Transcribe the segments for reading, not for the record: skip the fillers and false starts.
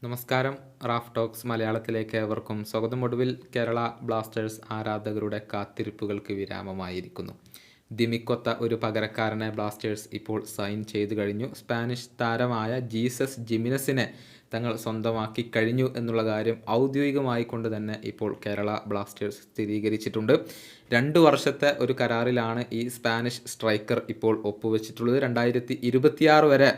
നമസ്കാരം. Raf talks മലയാളത്തിലേക്ക് ഏവർക്കും സ്വാഗതം. ഒടുവിൽ കേരള ബ്ലാസ്റ്റേഴ്സ് ആരാധകരുടെ കാത്തിരിപ്പുകൾക്ക് വിരാമമായിരിക്കുന്നു. ദിമിക്കൊത്ത ഒരു പകരക്കാരനെ ബ്ലാസ്റ്റേഴ്സ് ഇപ്പോൾ സൈൻ ചെയ്തു കഴിഞ്ഞു. സ്പാനിഷ് താരമായ ജീസസ് ജിമിനസിനെ തങ്ങൾ സ്വന്തമാക്കി കഴിഞ്ഞു എന്നുള്ള കാര്യം ഔദ്യോഗികമായി കൊണ്ട് തന്നെ ഇപ്പോൾ കേരള ബ്ലാസ്റ്റേഴ്സ് സ്ഥിരീകരിച്ചിട്ടുണ്ട്. 2 വർഷത്തെ ഒരു കരാറിലാണ് ഈ സ്പാനിഷ് സ്ട്രൈക്കർ ഇപ്പോൾ ഒപ്പുവെച്ചിട്ടുള്ളത്. 2026 വരെ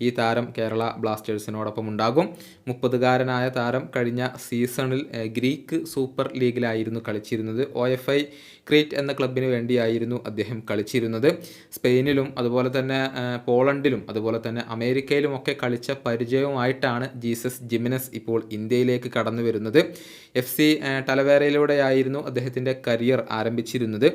ഈ താരം കേരള ബ്ലാസ്റ്റേഴ്സിനോടൊപ്പം ഉണ്ടാകും. 30-കാരനായ താരം കഴിഞ്ഞ സീസണിൽ ഗ്രീക്ക് സൂപ്പർ ലീഗിലായിരുന്നു കളിച്ചിരുന്നത്. OFI ക്രീറ്റ് എന്ന ക്ലബിന് വേണ്ടിയായിരുന്നു അദ്ദേഹം കളിച്ചിരുന്നത്. സ്പെയിനിലും അതുപോലെ തന്നെ പോളണ്ടിലും അതുപോലെ തന്നെ അമേരിക്കയിലുമൊക്കെ കളിച്ച പരിചയവുമായിട്ടാണ് ജീസസ് ജിമിനസ് ഇപ്പോൾ ഇന്ത്യയിലേക്ക് കടന്നു വരുന്നത്. FC ടലവേരയിലൂടെയായിരുന്നു അദ്ദേഹത്തിൻ്റെ കരിയർ ആരംഭിച്ചിരുന്നത്.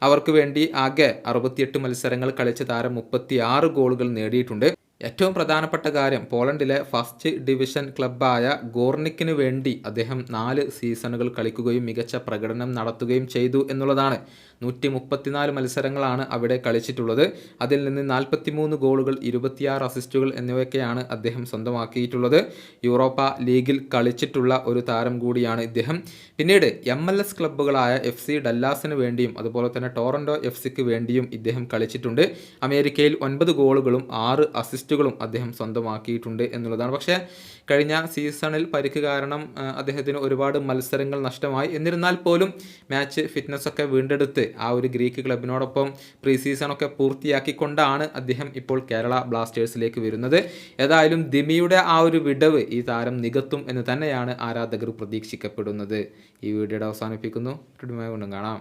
അവർക്ക് വേണ്ടി ആകെ 68 മത്സരങ്ങൾ കളിച്ച താരം 36 ഗോളുകൾ നേടിയിട്ടുണ്ട്. ഏറ്റവും പ്രധാനപ്പെട്ട കാര്യം, പോളണ്ടിലെ ഫസ്റ്റ് ഡിവിഷൻ ക്ലബ്ബായ ഗോർണിക്കിന് വേണ്ടി അദ്ദേഹം 4 സീസണുകൾ കളിക്കുകയും മികച്ച പ്രകടനം നടത്തുകയും ചെയ്തു എന്നുള്ളതാണ്. 134 മത്സരങ്ങളാണ് അവിടെ കളിച്ചിട്ടുള്ളത്. അതിൽ നിന്ന് 43 ഗോളുകൾ, 26 അസിസ്റ്റുകൾ എന്നിവയൊക്കെയാണ് അദ്ദേഹം സ്വന്തമാക്കിയിട്ടുള്ളത്. യൂറോപ്പ ലീഗിൽ കളിച്ചിട്ടുള്ള ഒരു താരം കൂടിയാണ് ഇദ്ദേഹം. പിന്നീട് MLS ക്ലബ്ബുകളായ FC ഡല്ലാസിന് വേണ്ടിയും അതുപോലെ തന്നെ ടൊറൻറ്റോ FCക്ക് വേണ്ടിയും ഇദ്ദേഹം കളിച്ചിട്ടുണ്ട്. അമേരിക്കയിൽ 9 ഗോളുകളും 6 അസിസ്റ്റുകളും അദ്ദേഹം സ്വന്തമാക്കിയിട്ടുണ്ട് എന്നുള്ളതാണ്. പക്ഷേ കഴിഞ്ഞ സീസണിൽ പരിക്ക് കാരണം അദ്ദേഹത്തിന് ഒരുപാട് മത്സരങ്ങൾ നഷ്ടമായി. എന്നിരുന്നാൽ പോലും മാച്ച് ഫിറ്റ്നസ്സൊക്കെ വീണ്ടെടുത്ത് ആ ഒരു ഗ്രീക്ക് ക്ലബിനോടൊപ്പം പ്രീ സീസണൊക്കെ പൂർത്തിയാക്കിക്കൊണ്ടാണ് അദ്ദേഹം ഇപ്പോൾ കേരള ബ്ലാസ്റ്റേഴ്സിലേക്ക് വരുന്നത്. ഏതായാലും ദിമിയുടെ ആ ഒരു വിടവ് ഈ താരം നികത്തും എന്ന് തന്നെയാണ് ആരാധകർ പ്രതീക്ഷിക്കപ്പെടുന്നത്. ഈ വീഡിയോയുടെ അവസാനിപ്പിക്കുന്നു. വീണ്ടും കാണാം.